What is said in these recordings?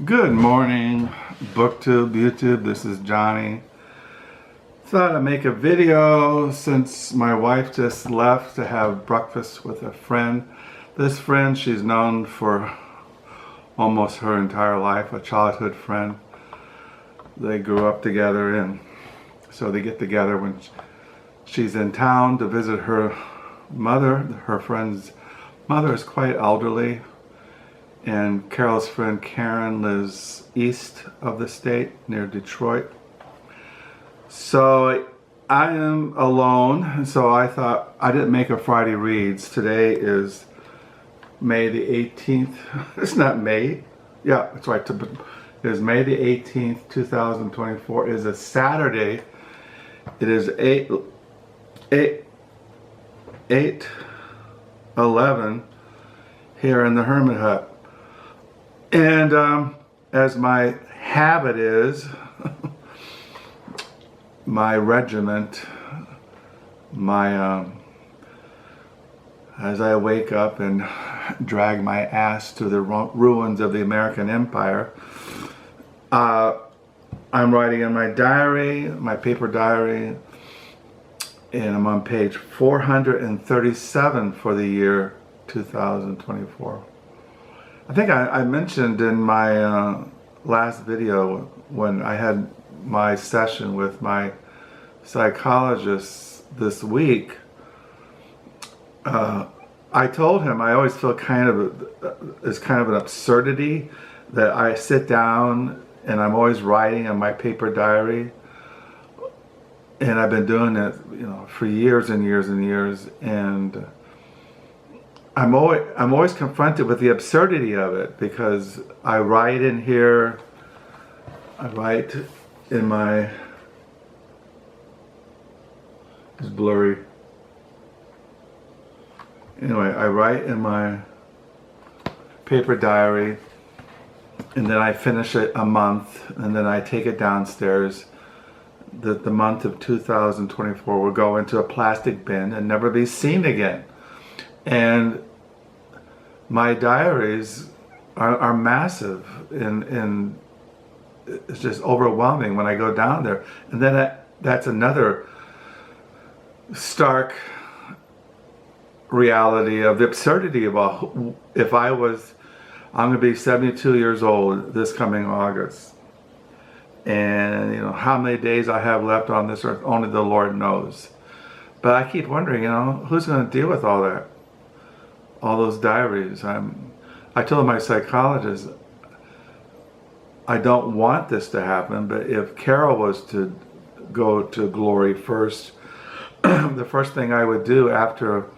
Good morning, BookTube, YouTube. This is Johnny. Thought I'd make a video since my wife just left to have breakfast with a friend. This friend she's known for almost her entire life, a childhood friend. They grew up together, and so they get together when she's in town to visit her mother. Her friend's mother is quite elderly, and Carol's friend Karen lives east of the state near Detroit. So I am alone, so I thought I didn't make a Friday Reads. Today is May the 18th. It's not May. Yeah, that's right. It is May the 18th, 2024. It is a Saturday. It is 8:11 here in the Hermit Hut. And as my habit is, my regiment, as I wake up and drag my ass to the ruins of the American Empire, I'm writing in my diary, my paper diary, and I'm on page 437 for the year 2024. I think I mentioned in my last video when I had my session with my psychologist this week, I told him I always feel it's kind of an absurdity that I sit down and I'm always writing in my paper diary, and I've been doing it, for years and years and years, and I'm always confronted with the absurdity of it, because I write in here, I write in my, it's blurry. Anyway, I write in my paper diary, and then I finish it a month, and then I take it downstairs. The month of 2024 will go into a plastic bin and never be seen again. And my diaries are massive, and it's just overwhelming when I go down there. And then that's another stark reality of the absurdity of all. If I'm going to be 72 years old this coming August, and how many days I have left on this earth, only the Lord knows. But I keep wondering, who's going to deal with all that? All those diaries. I told my psychologist, I don't want this to happen, but if Carol was to go to glory first, the first thing I would do after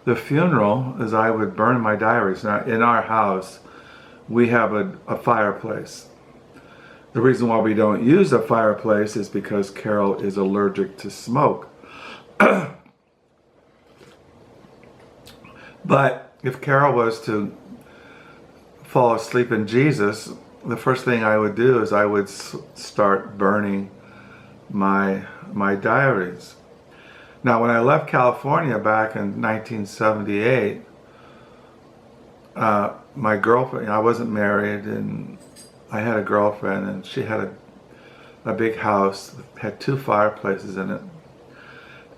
the funeral is I would burn my diaries. Now, in our house, we have a fireplace. The reason why we don't use a fireplace is because Carol is allergic to smoke. But if Carol was to fall asleep in Jesus, the first thing I would do is I would start burning my diaries. Now, when I left California back in 1978, my girlfriend, I wasn't married, and I had a girlfriend, and she had a big house, had 2 fireplaces in it.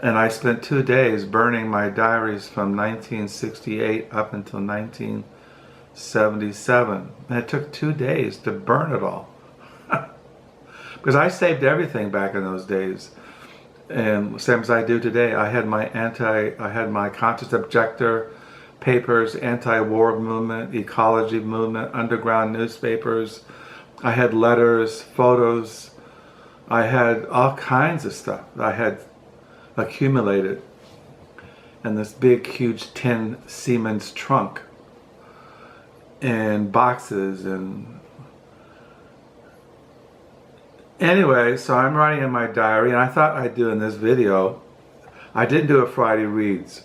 And I spent 2 days burning my diaries from 1968 up until 1977. And it took 2 days to burn it all. Because I saved everything back in those days. And same as I do today. I had my conscious objector papers, anti-war movement, ecology movement, underground newspapers. I had letters, photos. I had all kinds of stuff I had accumulated in this big, huge tin Siemens trunk, and boxes. And anyway, so I'm writing in my diary, and I thought I'd do in this video. I didn't do a Friday Reads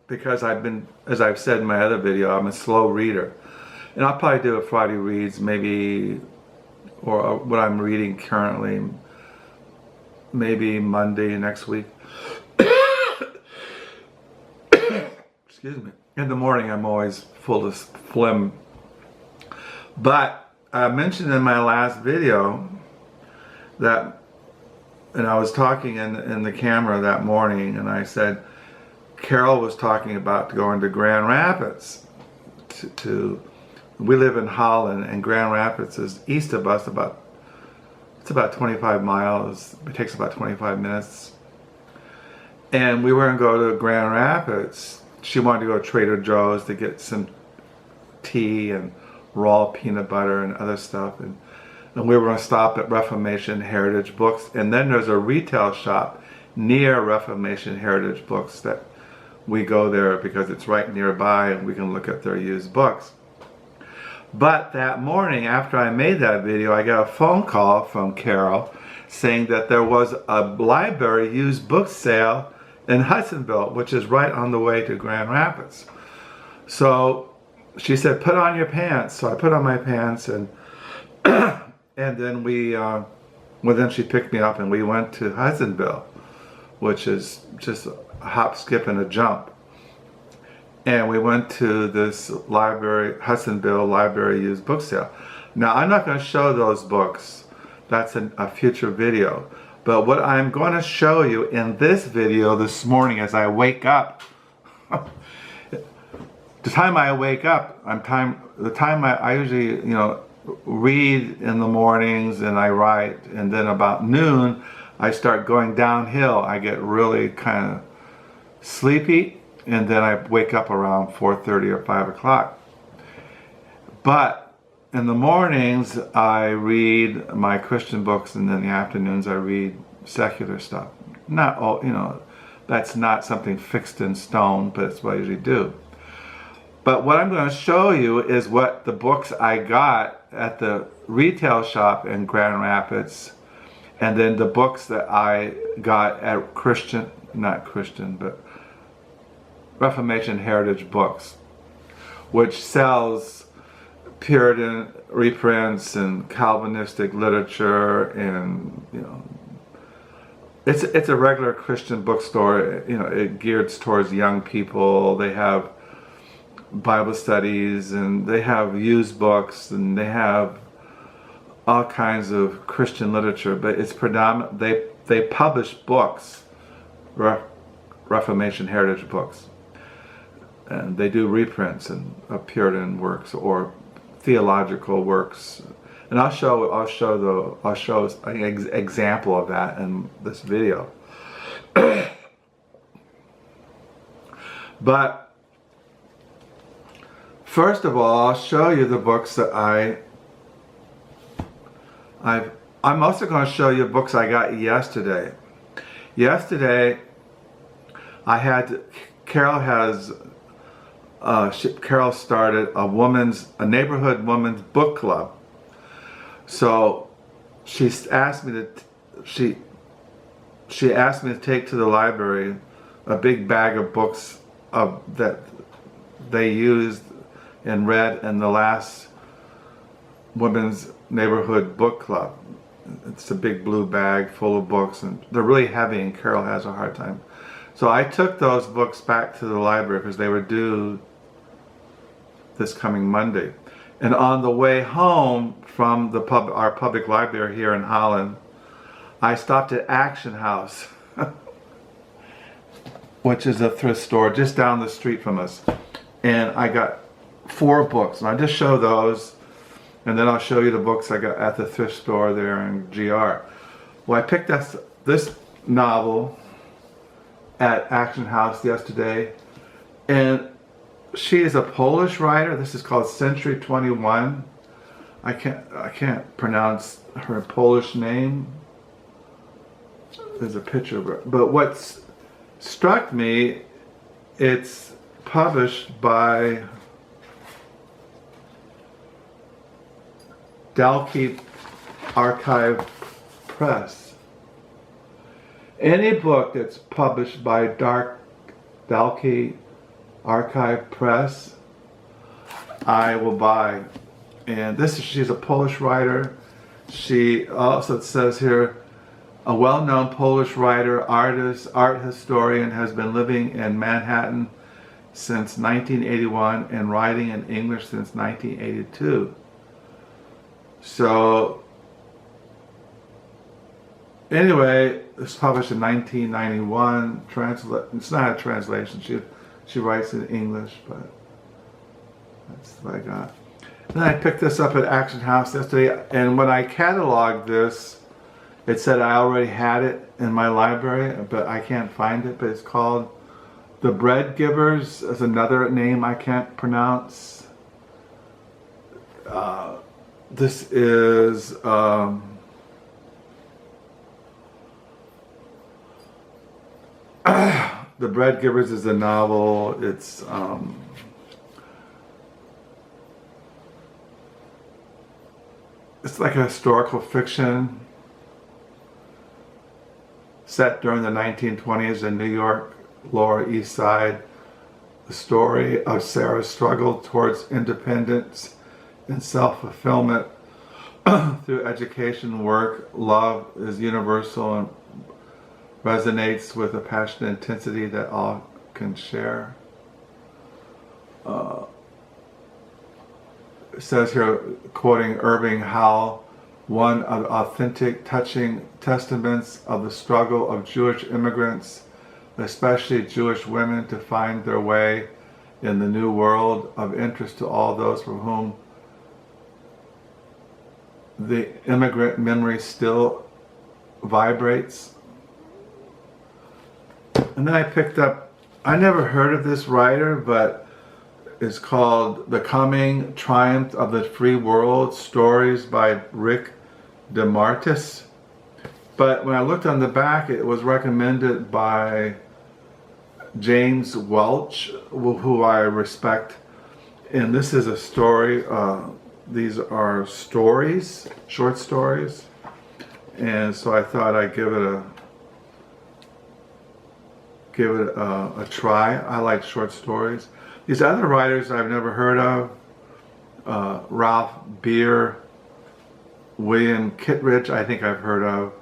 because as I've said in my other video, I'm a slow reader, and I'll probably do a Friday Reads maybe, or what I'm reading currently, maybe Monday next week. Excuse me. In the morning I'm always full of phlegm. But I mentioned in my last video that, and I was talking in the camera that morning, and I said Carol was talking about going to Grand Rapids. We live in Holland, and Grand Rapids is east of us it's about 25 miles. It takes about 25 minutes. And we were going to go to Grand Rapids. She wanted to go to Trader Joe's to get some tea and raw peanut butter and other stuff. And we were going to stop at Reformation Heritage Books. And then there's a retail shop near Reformation Heritage Books that we go there because it's right nearby and we can look at their used books. But that morning after I made that video, I got a phone call from Carol saying that there was a library used book sale in Hudsonville, which is right on the way to Grand Rapids. So she said, put on your pants. So I put on my pants, and and then then she picked me up and we went to Hudsonville, which is just a hop, skip, and a jump. And we went to this library, Hudsonville Library Used Book Sale. Now, I'm not going to show those books. That's a future video. But what I'm going to show you in this video this morning as I wake up, the time I wake up, the time I usually, read in the mornings and I write, and then about noon, I start going downhill. I get really kind of sleepy. And then I wake up around 4:30 or 5 o'clock. But in the mornings, I read my Christian books, and in the afternoons, I read secular stuff. Not all, that's not something fixed in stone, but it's what I usually do. But what I'm going to show you is what the books I got at the retail shop in Grand Rapids, and then the books that I got at Reformation Heritage Books, which sells Puritan reprints and Calvinistic literature, and it's a regular Christian bookstore. It geared towards young people. They have Bible studies, and they have used books, and they have all kinds of Christian literature. But it's predominant. They publish books, Reformation Heritage Books. And they do reprints of Puritan works or theological works, and I'll show an example of that in this video. But first of all, I'll show you the books that I'm also going to show you books I got yesterday. Yesterday, Carol started a neighborhood women's book club. So she asked me to take to the library a big bag of books that they used and read in the last women's neighborhood book club. It's a big blue bag full of books, and they're really heavy, and Carol has a hard time. So I took those books back to the library because they were due this coming Monday. And on the way home from our public library here in Holland, I stopped at Action House, which is a thrift store just down the street from us. And I got 4 books, and I just show those, and then I'll show you the books I got at the thrift store there in GR. Well, I picked this novel at Action House yesterday, and she is a Polish writer. This is called Century 21. I can't pronounce her Polish name. There's a picture of her. But what struck me, it's published by Dalkey Archive Press. Any book that's published by Dalkey Archive Press, I will buy. And she's a Polish writer. She also, it says here, a well-known Polish writer, artist, art historian, has been living in Manhattan since 1981 and writing in English since 1982. So anyway, it was published in 1991. It's not a translation. She writes in English, but that's what I got. Then I picked this up at Action House yesterday, and when I cataloged this, it said I already had it in my library, but I can't find it. But it's called The Bread Givers. Is another name I can't pronounce. This is The Bread Givers is a novel. It's like a historical fiction set during the 1920s in New York, Lower East Side. The story of Sarah's struggle towards independence and self-fulfillment through education, work. Love is universal and resonates with a passionate intensity that all can share. It says here, quoting Urbain, how one of the authentic, touching testaments of the struggle of Jewish immigrants, especially Jewish women, to find their way in the new world, of interest to all those for whom the immigrant memory still vibrates. And then I picked up, I never heard of this writer, but it's called The Coming Triumph of the Free World, Stories by Rick DeMarinis. But when I looked on the back, it was recommended by James Welch, who I respect. And this is a story, these are stories, short stories. And so I thought I'd give it a try. I like short stories. These other writers I've never heard of, Ralph Beer, William Kittredge, I think I've heard of,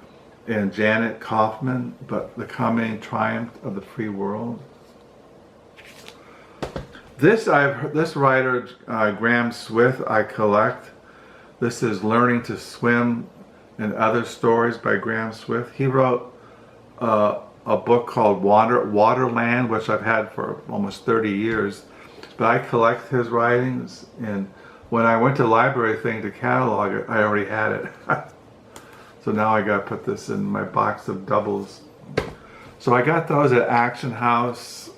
and Janet Kaufman, but The Coming Triumph of the Free World. This writer, Graham Swift, I collect. This is Learning to Swim and Other Stories by Graham Swift. He wrote a book called Waterland, which I've had for almost 30 years. But I collect his writings, and when I went to the library thing to catalog it, I already had it. So now I got to put this in my box of doubles. So I got those at Action House.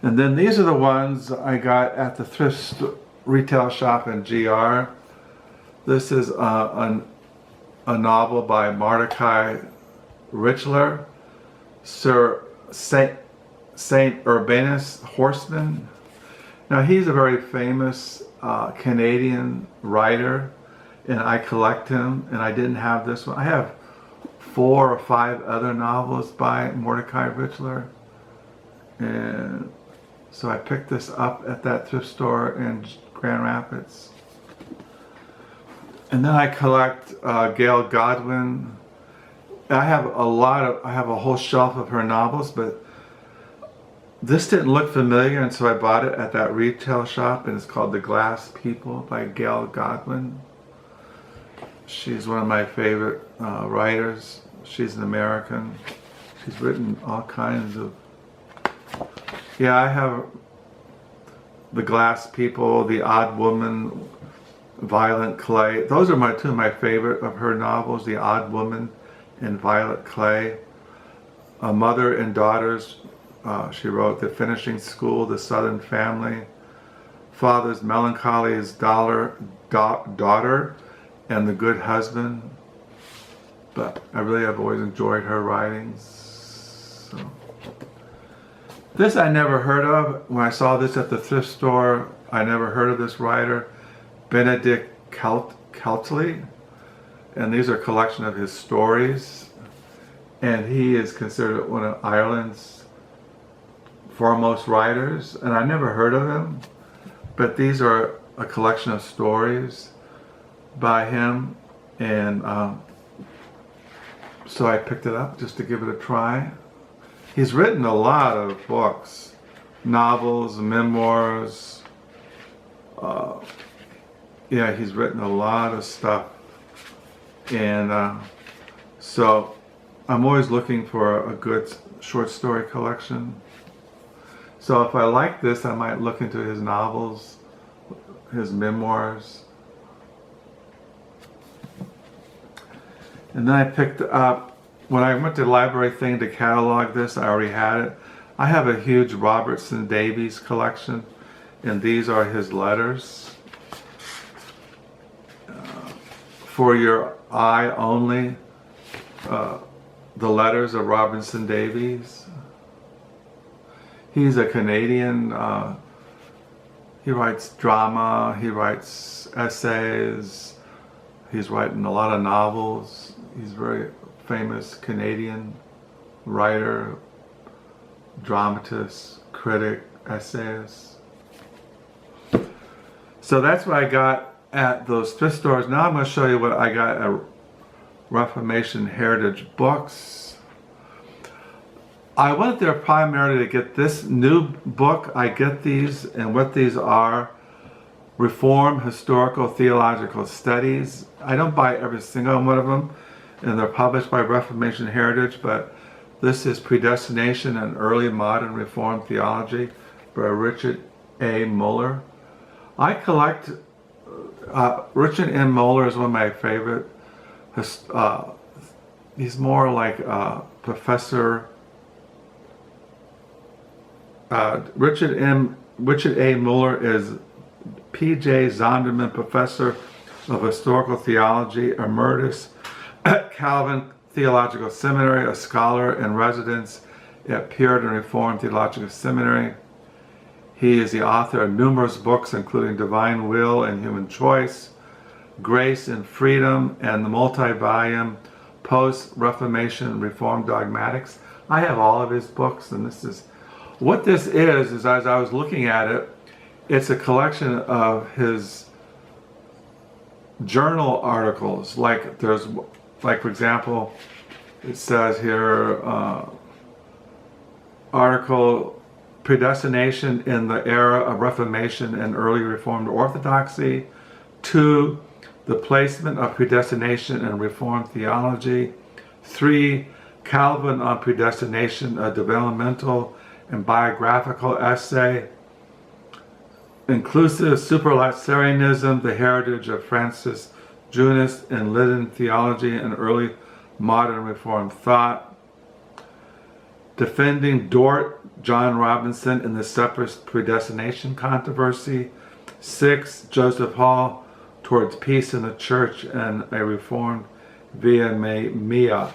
And then these are the ones I got at the thrift retail shop in GR. This is a novel by Mordecai Richler, Sir Saint Urbanus Horseman. Now he's a very famous Canadian writer, and I collect him, and I didn't have this one. I have 4 or 5 other novels by Mordecai Richler, and so I picked this up at that thrift store in Grand Rapids. And then I collect Gail Godwin. I have a whole shelf of her novels, but this didn't look familiar, and so I bought it at that retail shop, and it's called The Glass People by Gail Godwin. She's one of my favorite writers. She's an American. She's written all kinds of... Yeah, I have The Glass People, The Odd Woman, Violet Clay. Those are two of my favorite of her novels, The Odd Woman and Violet Clay. A Mother and Daughters. She wrote The Finishing School, The Southern Family, Father's Melancholy, His Daughter, and The Good Husband. But I really have always enjoyed her writings. So. This I never heard of. When I saw this at the thrift store, I never heard of this writer, Benedict Kiely. And these are a collection of his stories. And he is considered one of Ireland's foremost writers, and I never heard of him, but these are a collection of stories by him, and so I picked it up just to give it a try. He's written a lot of books, novels, memoirs, yeah, he's written a lot of stuff. And so I'm always looking for a good short story collection. So if I like this, I might look into his novels, his memoirs. And then I picked up, when I went to the library thing to catalog this, I already had it. I have a huge Robertson Davies collection, and these are his letters. For Your Eye Only, the letters of Robertson Davies. He's a Canadian. He writes drama, he writes essays, he's writing a lot of novels. He's a very famous Canadian writer, dramatist, critic, essayist. So that's what I got at those thrift stores. Now I'm going to show you what I got at Reformation Heritage Books. I went there primarily to get this new book. I get these, and what these are: Reformed Historical-Theological Studies. I don't buy every single one of them, and they're published by Reformation Heritage, but this is Predestination and Early Modern Reformed Theology by Richard A. Muller. I collect, Richard M. Muller is one of my favorite. He's more like Professor Richard A. Muller is P.J. Zondervan Professor of Historical Theology, Emeritus at Calvin Theological Seminary, a scholar in residence at Puritan Reformed Theological Seminary. He is the author of numerous books, including Divine Will and Human Choice, Grace and Freedom, and the multi-volume Post-Reformation Reformed Dogmatics. I have all of his books, and this is what this is as I was looking at it, it's a collection of his journal articles. Like there's, like for example, it says here, article Predestination in the Era of Reformation and Early Reformed Orthodoxy. 2, the placement of predestination in Reformed theology. 3, Calvin on predestination, a developmental and biographical essay. Inclusive Superlapsarianism, the heritage of Francis Junius in Lyddon theology and early modern Reformed thought. Defending Dort, John Robinson in the separatist predestination controversy. 6, Joseph Hall, Towards Peace in the Church and a Reformed Via Mea.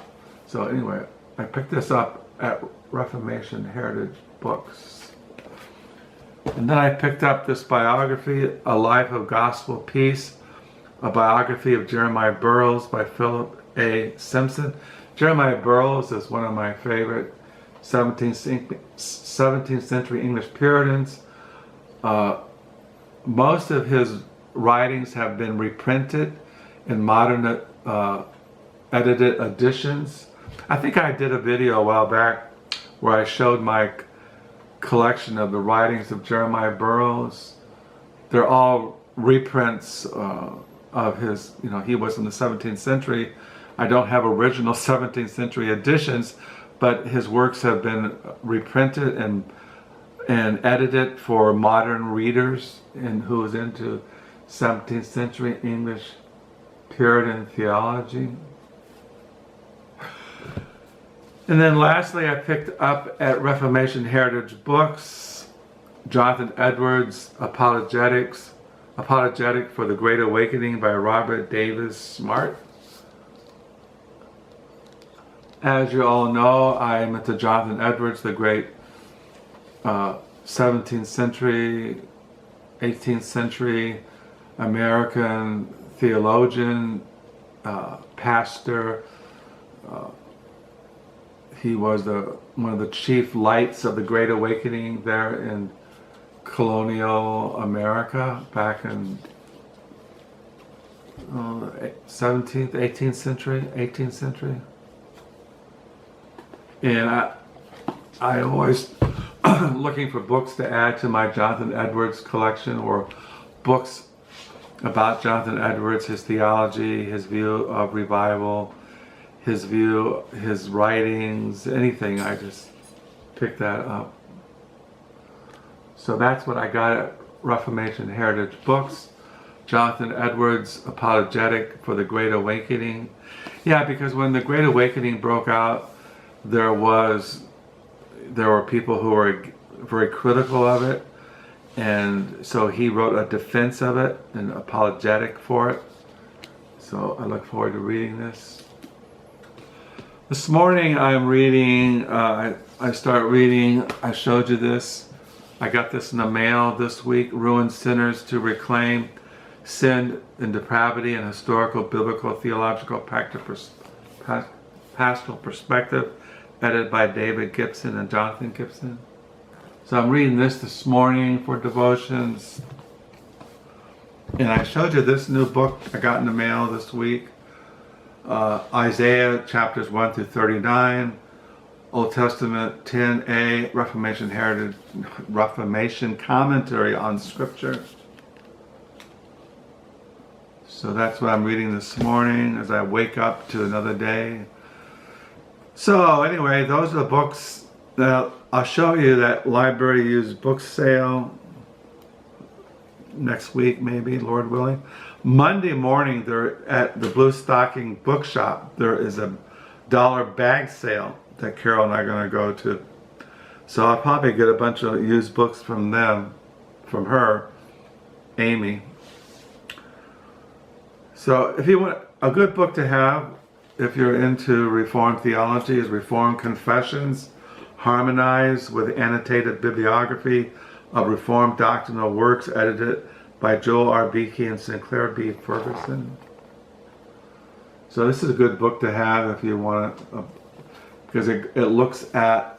So anyway, I picked this up at Reformation Heritage Books. And then I picked up this biography, A Life of Gospel Peace, a biography of Jeremiah Burroughs by Philip A. Simpson. Jeremiah Burroughs is one of my favorite 17th century English Puritans. Most of his writings have been reprinted in modern edited editions. I think I did a video a while back where I showed my collection of the writings of Jeremiah Burroughs. They're all reprints of his, he was in the 17th century. I don't have original 17th century editions, but his works have been reprinted and edited for modern readers and who is into 17th century English Puritan theology. And then lastly, I picked up at Reformation Heritage Books, Jonathan Edwards' Apologetic for the Great Awakening by Robert Davis Smart. As you all know, I'm into Jonathan Edwards, the great 17th century, 18th century American theologian, pastor. He was one of the chief lights of the Great Awakening there in colonial America back in 17th, 18th century. And I always looking for books to add to my Jonathan Edwards collection, or books about Jonathan Edwards, his theology, his view of revival, his writings, anything. I just picked that up. So that's what I got at Reformation Heritage Books. Jonathan Edwards, Apologetic for the Great Awakening. Yeah, because when the Great Awakening broke out, there were people who were very critical of it, and so he wrote a defense of it, an apologetic for it. So I look forward to reading this. This morning I'm reading, I start reading, I showed you this, I got this in the mail this week, Ruined Sinners to Reclaim Sin and Depravity and Historical, Biblical, Theological, Pastoral Perspective, edited by David Gibson and Jonathan Gibson. So I'm reading this morning for devotions. And I showed you this new book I got in the mail this week. Isaiah chapters 1 through 39, Old Testament 10a, Reformation commentary on Scripture. So that's what I'm reading this morning as I wake up to another day. So anyway, those are the books that I'll show you. That library used book sale next week, maybe, Lord willing. Monday morning, they're at the Blue Stocking Bookshop. There is a $1 bag sale that Carol and I are going to go to. So I'll probably get a bunch of used books from her, Amy. So if you want a good book to have, if you're into Reformed theology, is Reformed Confessions, Harmonized with Annotated Bibliography of Reformed Doctrinal Works, edited by Joel R. Beeke and Sinclair B. Ferguson. So this is a good book to have if you want to, because it looks at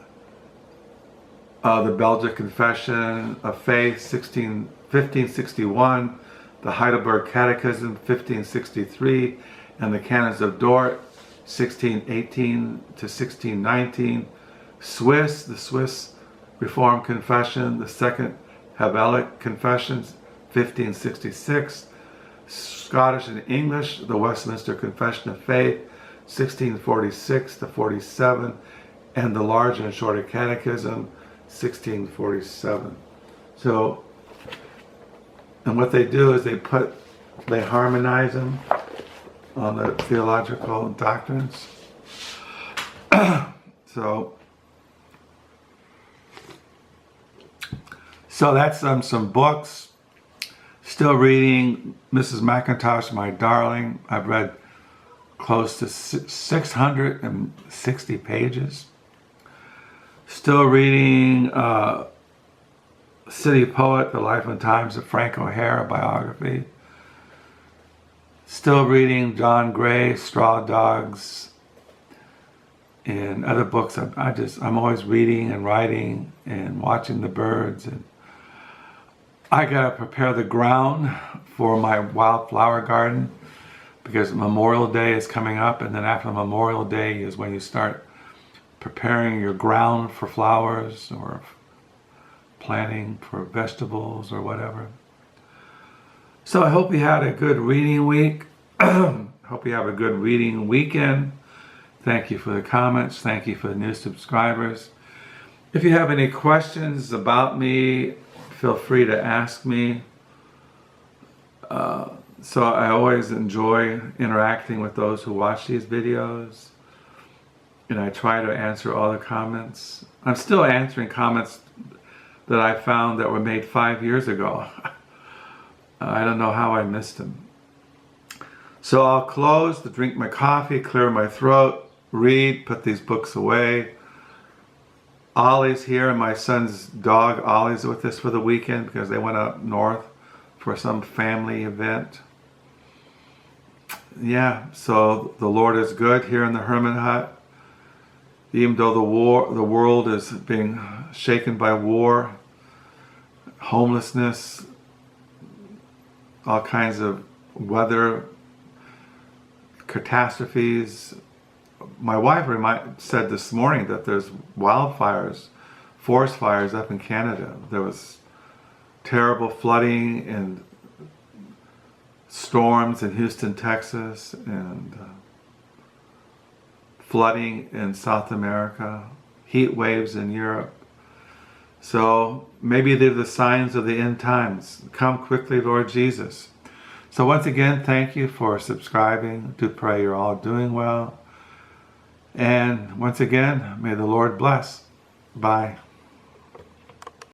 the Belgic Confession of Faith, 1561, the Heidelberg Catechism, 1563, and the Canons of Dort, 1618 to 1619, the Swiss Reformed Confession, the Second Havelic Confessions, 1566, Scottish and English, the Westminster Confession of Faith, 1646 to 47, and the Large and Shorter Catechism, 1647. So, and what they do is they harmonize them on the theological doctrines. So that's some books. Still reading Mrs. McIntosh, My Darling. I've read close to 660 pages. Still reading City Poet, The Life and Times of Frank O'Hara, biography. Still reading John Gray, Straw Dogs, and other books. I'm always reading and writing and watching the birds. And I gotta prepare the ground for my wildflower garden because Memorial Day is coming up, and then after Memorial Day is when you start preparing your ground for flowers or planting for vegetables or whatever. So I hope you had a good reading week. Hope you have a good reading weekend. Thank you for the comments. Thank you for the new subscribers. If you have any questions about me, feel free to ask me. So I always enjoy interacting with those who watch these videos. And I try to answer all the comments. I'm still answering comments that I found that were made 5 years ago. I don't know how I missed them. So I'll close to drink my coffee, clear my throat, read, put these books away. Ollie's here, and my son's dog Ollie's with us for the weekend because they went up north for some family event. Yeah, so the Lord is good here in the hermit hut. Even though the world is being shaken by war, homelessness, all kinds of weather catastrophes. My wife said this morning that there's wildfires, forest fires up in Canada. There was terrible flooding and storms in Houston, Texas, and flooding in South America, heat waves in Europe. So maybe they're the signs of the end times. Come quickly, Lord Jesus. So once again, thank you for subscribing. To pray you're all doing well. And once again, may the Lord bless. Bye.